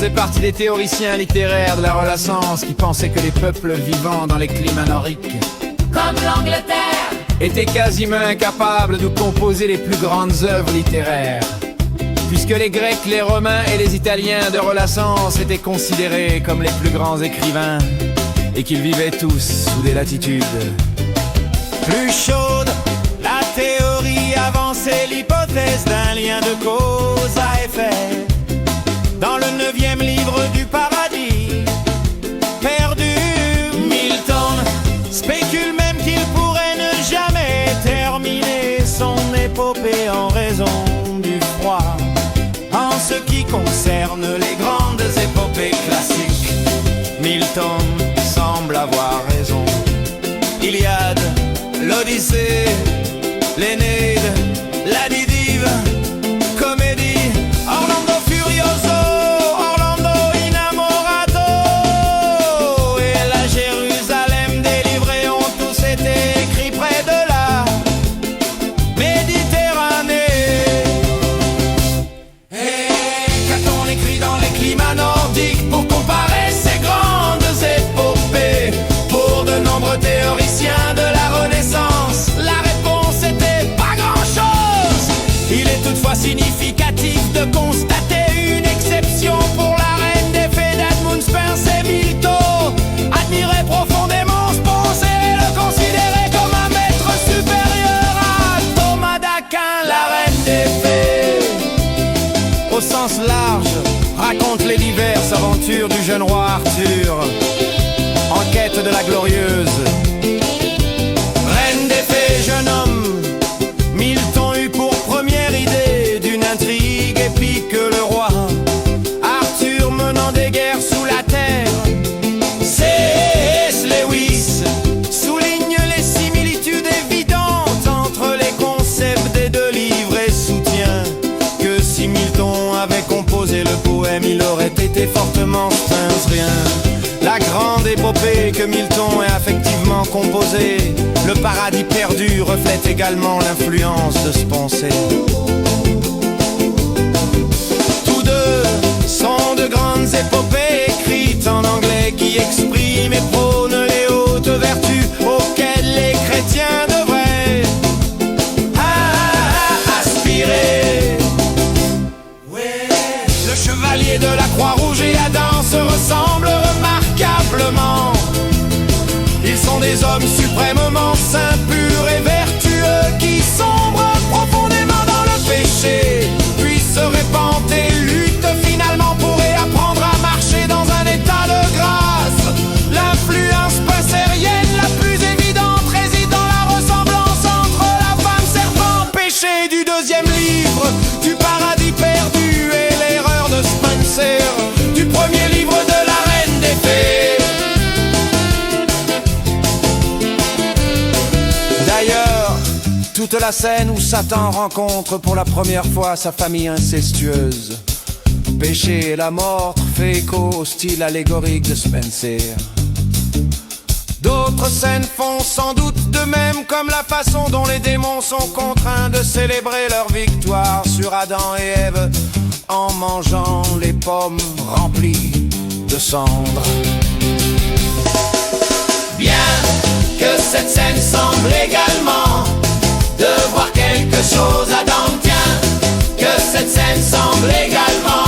faisait partie des théoriciens littéraires de la Renaissance qui pensaient que les peuples vivant dans les climats nordiques, comme l'Angleterre, étaient quasiment incapables de composer les plus grandes œuvres littéraires, puisque les Grecs, les Romains et les Italiens de Renaissance étaient considérés comme les plus grands écrivains et qu'ils vivaient tous sous des latitudes plus chaudes. La théorie avançait l'hypothèse d'un lien de cause à effet. Dans le 9e livre du Paradis perdu, Milton spécule même qu'il pourrait ne jamais terminer son épopée en raison du froid. En ce qui concerne les grandes épopées classiques, Milton semble avoir raison. Iliade, l'Odyssée, l'Énéide, la Didive, comédie, Orlando Furioso, Orlando Innamorato et la Jérusalem délivrée ont tous été écrits près de la Méditerranée. Et qu'a-t-on écrit dans les climats nordiques pour comparer ces grandes épopées? Pour de nombreux théoriciens de la Renaissance, la réponse était pas grand-chose. Il est toutefois significatif de constater une exception pour la reine des fées d'Edmund Spencer Milton. Admirer profondément Spencer et le considérer comme un maître supérieur à Thomas d'Aquin. La reine des fées, au sens large, raconte les diverses aventures du jeune roi Arthur en quête de la glorieuse reine des fées. Jeune homme, Milton eut pour première idée d'une intrigue épique le roi Arthur menant des guerres sous la terre. C.S. Lewis souligne les similitudes évidentes entre les concepts des deux livres et soutient que si Milton avait composé le poème, il aurait été fortement spensérien. La grande épopée que Milton a effectivement composée, le Paradis perdu, reflète également l'influence de Spencer. Tous deux sont de grandes épopées écrites en anglais qui expriment et prônent les hautes vertus auxquelles les chrétiens devraient aspirer. Le chevalier de la Croix-Rouge et Adam se ressemblent remarquablement. Ils sont des hommes suprêmement saints, purs et vertueux, qui sombrent profondément dans le péché, puis se répandent et luttent finalement pour réapprendre à marcher dans un état de grâce. L'influence spensérienne la plus évidente réside dans la ressemblance entre la femme serpent péché du 2e livre du Paradis perdu et l'erreur de Spencer du 1er livre de la reine des fées. D'ailleurs, toute la scène où Satan rencontre pour la première fois sa famille incestueuse, péché et la mort, fait écho au style allégorique de Spencer. D'autres scènes font sans doute de même, comme la façon dont les démons sont contraints de célébrer leur victoire sur Adam et Ève en mangeant les pommes remplies de cendres. Bien que cette scène semble également devoir quelque chose à Dantien, que cette scène semble également